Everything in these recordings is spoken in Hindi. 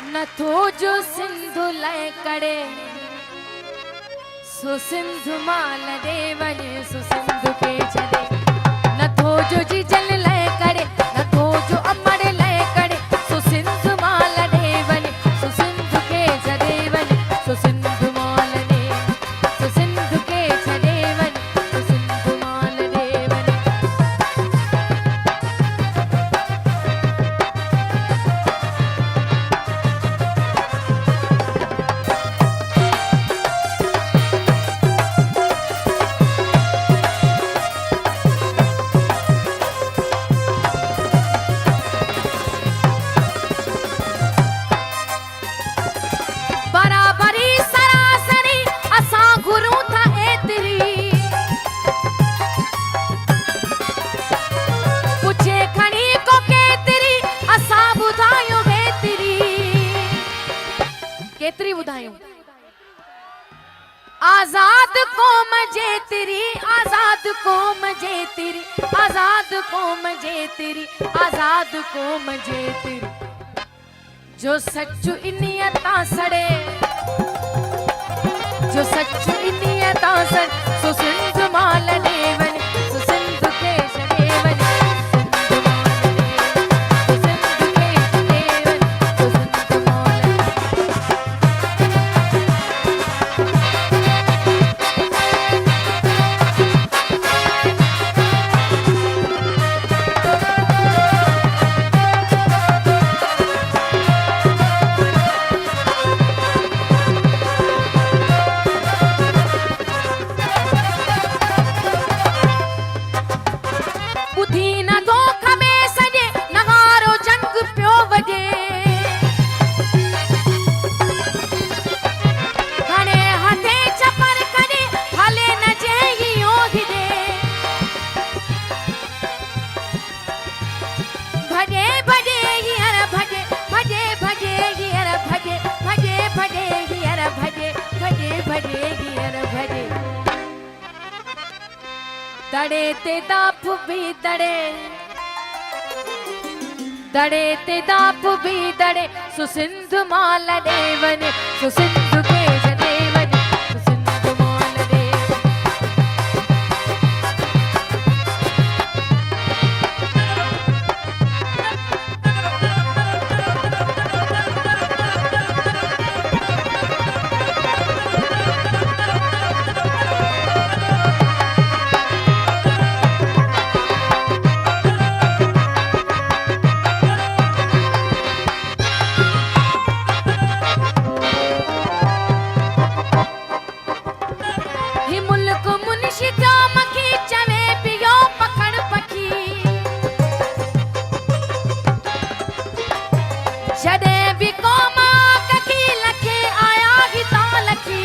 नथो जो सिंधु लय करे सो सिंधु माल दे वने सो सिंधु के छड़े नथो जो जी जल लय करे नथो जो अमर लय करे सो सिंधु माल दे वने सो सिंधु के छड़े वने सो सिंधु माल दे सो सिंधु के छड़े वने सो सिंधु माल दे वने बराबरी सरासरी असां गुरू था एतरी पुछे खणी को केतरी असां ॿुधायो हेतरी केतरी ॿुधायो आजाद कौम जे तेरी आजाद कौम जे तेरी आजाद कौम जे तेरी आजाद कौम जे तेरी जो सच्चू इनियता सड़े जो सच्चू इनियता सड़े सो सिंधु माल दे वने सो सिंधु के छड़े वने सिंधु माल दे सो सिंधु के छड़े वने सो सिंधु माल बुधी न धोख में सॼे नगारो जंग पियो वॼे हाणे हथे छपर करे हले न जंहिं ओहिड़े भॼे भॼे हींअर भॼे भॼे भॼे हींअर भॼे भॼे भॼे हींअर भॼे भॼे भॼे हींअर भॼे दड़े ते दाप भी दड़े दड़े ते दाप भी दड़े सो सिंधु माल दे वने सो सिंधु के छड़े वने सो सिंधु माल दे ही मुल्क मुनशी थियो मखी चवे पियो पखड़ पखी जॾहिं बि क़ौम कखी लखे आया हितां लखी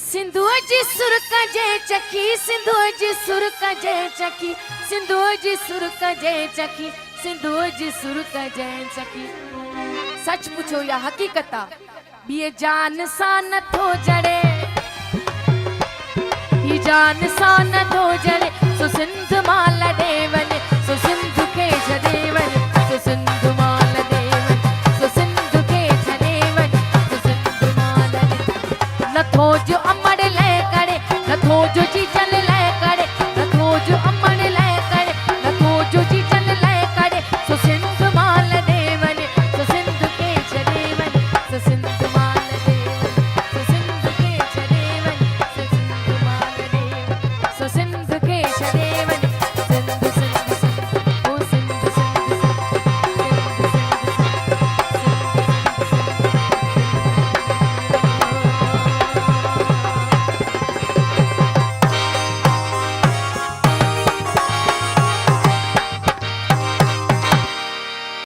सिंधुअ जी सुर कजे चकी सिंधुअ जी सुर कजे चकी सिंधुअ जी सुर कजे चकी सिंधुअ जी सुर कजे चकी सच पुछो या हकीकत आहे ॿिए जान सां नथो जड़े ही जान सां नथो जड़े सो सिंधु माल दे वने